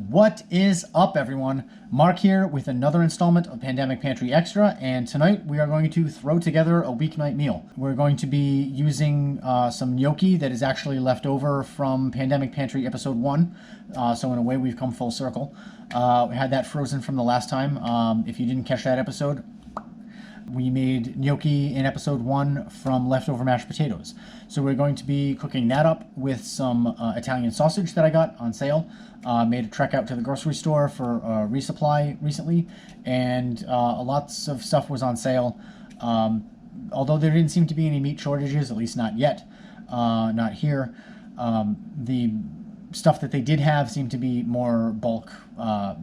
What is up, everyone? Mark here with another installment of Pandemic Pantry Extra, and tonight we are going to throw together a weeknight meal. We're going to be using some gnocchi that is actually left over from Pandemic Pantry Episode 1, so in a way we've come full circle. We had that frozen from the last time. If you didn't catch that episode, we made gnocchi in episode 1 from leftover mashed potatoes. So we're going to be cooking that up with some Italian sausage that I got on sale. Made a trek out to the grocery store for a resupply recently, and lots of stuff was on sale. Although there didn't seem to be any meat shortages, at least not yet, not here. The stuff that they did have seemed to be more bulk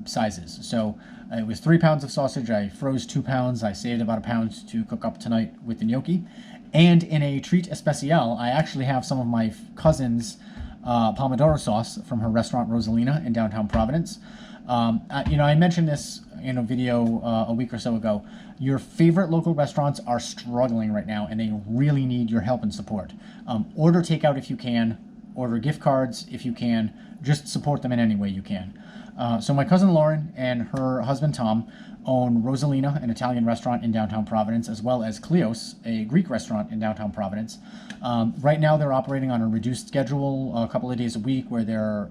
sizes. So it was 3 pounds of sausage. I froze 2 pounds. I saved about a pound to cook up tonight with the gnocchi. And in a treat especial, I actually have some of my cousin's pomodoro sauce from her restaurant Rosalina in downtown Providence. I mentioned this in a video a week or so ago. Your favorite local restaurants are struggling right now, and they really need your help and support. Order takeout if you can. Order gift cards if you can. Just support them in any way you can. So my cousin Lauren and her husband Tom own Rosalina, an Italian restaurant in downtown Providence, as well as Kleos, a Greek restaurant in downtown Providence. Right now they're operating on a reduced schedule, a couple of days a week, where they're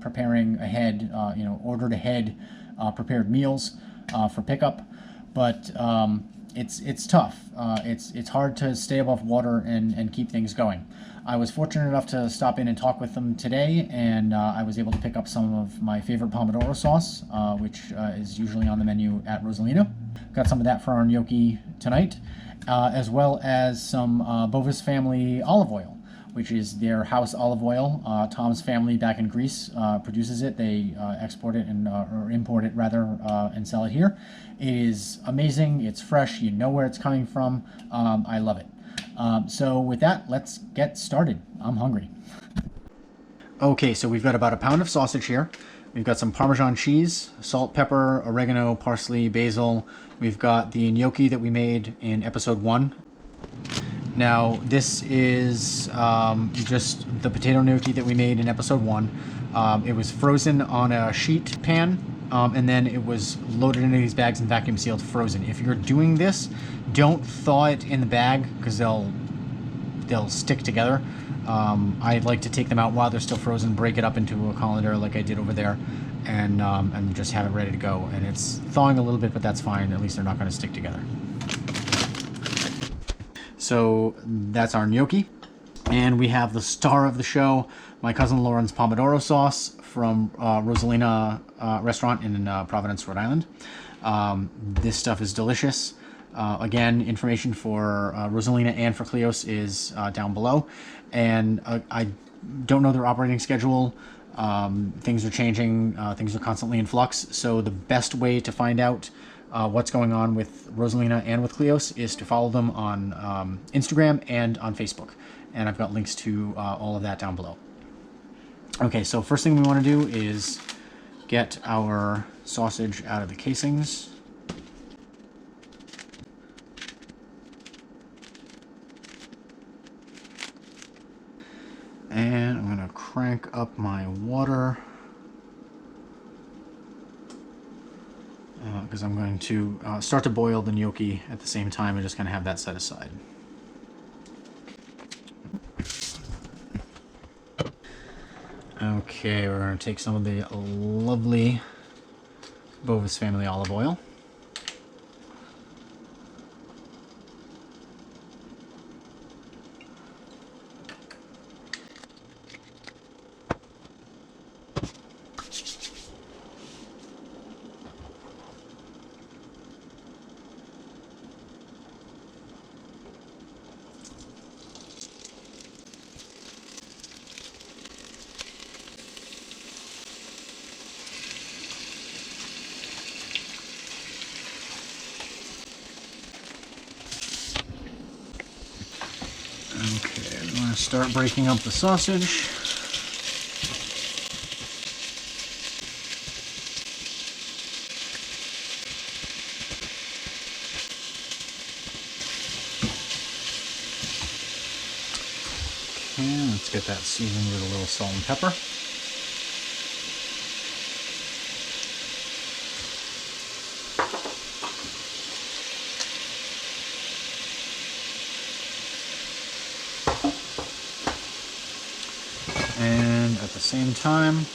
preparing ahead, ordered ahead prepared meals for pickup. But it's tough. It's hard to stay above water and keep things going. I was fortunate enough to stop in and talk with them today, and I was able to pick up some of my favorite pomodoro sauce, which is usually on the menu at Rosalina. Got some of that for our gnocchi tonight, as well as some Bovis family olive oil, which is their house olive oil. Tom's family back in Greece produces it. They export it or import it rather, and sell it here. It is amazing. It's fresh. You know where it's coming from. I love it. So with that, let's get started. I'm hungry. Okay, so we've got about a pound of sausage here. We've got some Parmesan cheese, salt, pepper, oregano, parsley, basil. We've got the gnocchi that we made in episode 1. Now, this is just the potato gnocchi that we made in episode 1. It was frozen on a sheet pan, and then it was loaded into these bags and vacuum sealed frozen. If you're doing this, don't thaw it in the bag because they'll stick together. I like to take them out while they're still frozen, break it up into a colander like I did over there, and just have it ready to go. And it's thawing a little bit, but that's fine. At least they're not going to stick together. So that's our gnocchi. And we have the star of the show, my cousin Lauren's pomodoro sauce from Rosalina restaurant in Providence, Rhode Island. This stuff is delicious. Again, information for Rosalina and for Kleos is down below. And I don't know their operating schedule. Things are changing. Things are constantly in flux. So the best way to find out what's going on with Rosalina and with Kleos is to follow them on Instagram and on Facebook. And I've got links to all of that down below. Okay, so first thing we want to do is get our sausage out of the casings. And I'm going to crank up my water because I'm going to start to boil the gnocchi at the same time and just kind of have that set aside. Okay, we're going to take some of the lovely Bovis family olive oil. Okay, I'm going to start breaking up the sausage. Okay, let's get that seasoned with a little salt and pepper. same time,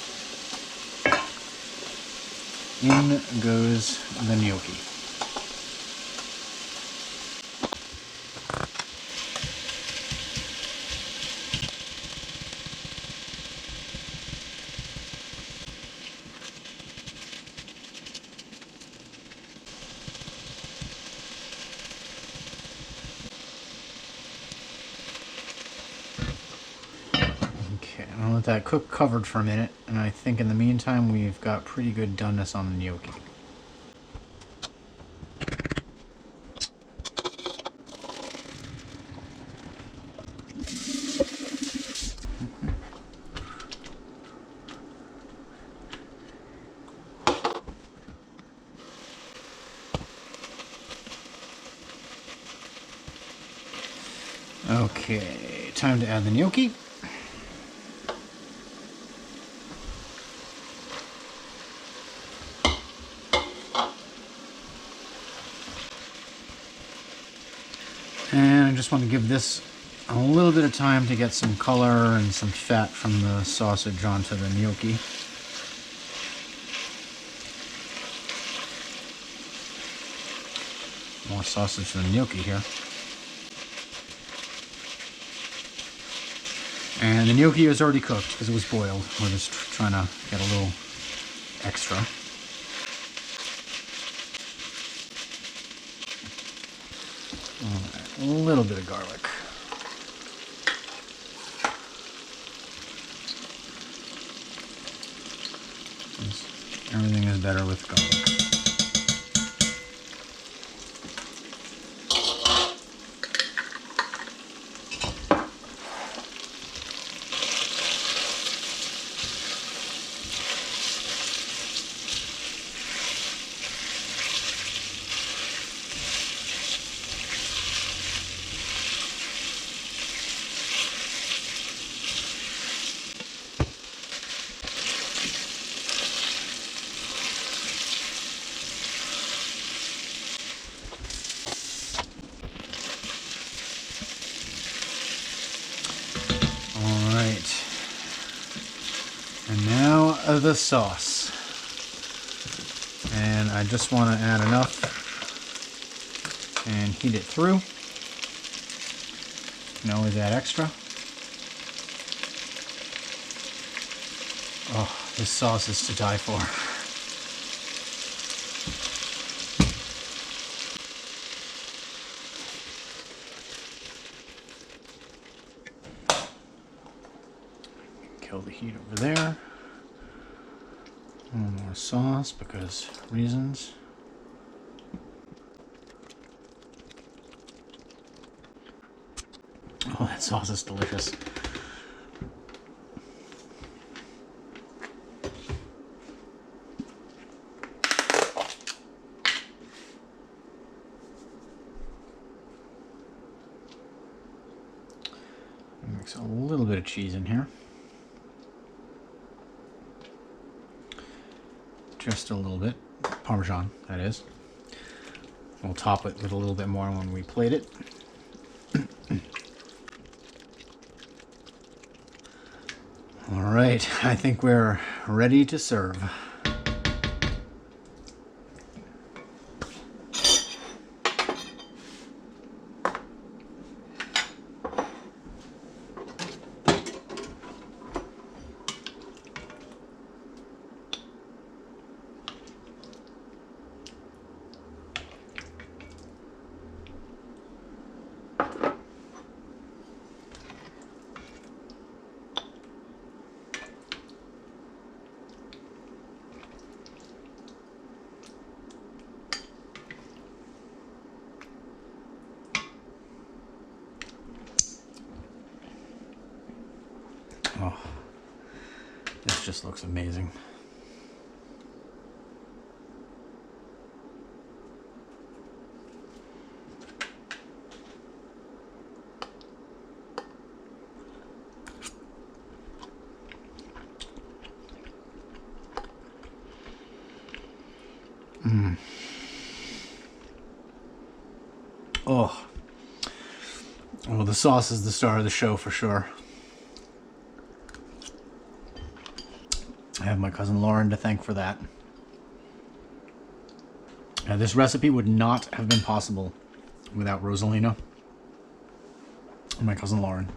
in goes the gnocchi. Okay, I'll let that cook covered for a minute, and I think in the meantime we've got pretty good doneness on the gnocchi. Okay, time to add the gnocchi. And I just want to give this a little bit of time to get some color and some fat from the sausage onto the gnocchi. More sausage than gnocchi here. And the gnocchi is already cooked because it was boiled. We're just trying to get a little extra. Alright, a little bit of garlic. Everything is better with garlic. And now the sauce. And I just want to add enough and heat it through. You can always add extra. Oh, this sauce is to die for. Kill the heat over there. A little more sauce because reasons. Oh, that sauce is delicious. Mix a little bit of cheese in here. Just a little bit. Parmesan, that is. We'll top it with a little bit more when we plate it. All right, I think we're ready to serve. Oh, this just looks amazing. Oh. Well, the sauce is the star of the show for sure. I have my cousin Lauren to thank for that. This recipe would not have been possible without Rosalina and my cousin Lauren.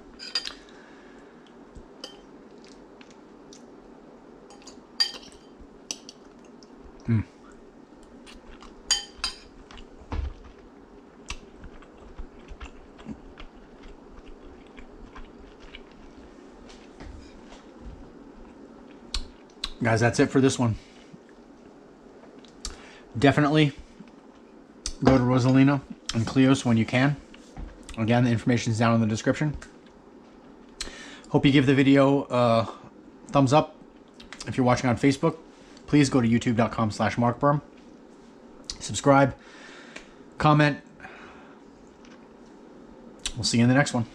Guys, that's it for this one. Definitely go to Rosalina and Kleos when you can. Again, the information is down in the description. Hope you give the video a thumbs up. If you're watching on Facebook, please go to youtube.com/markberm. Subscribe, comment. We'll see you in the next one.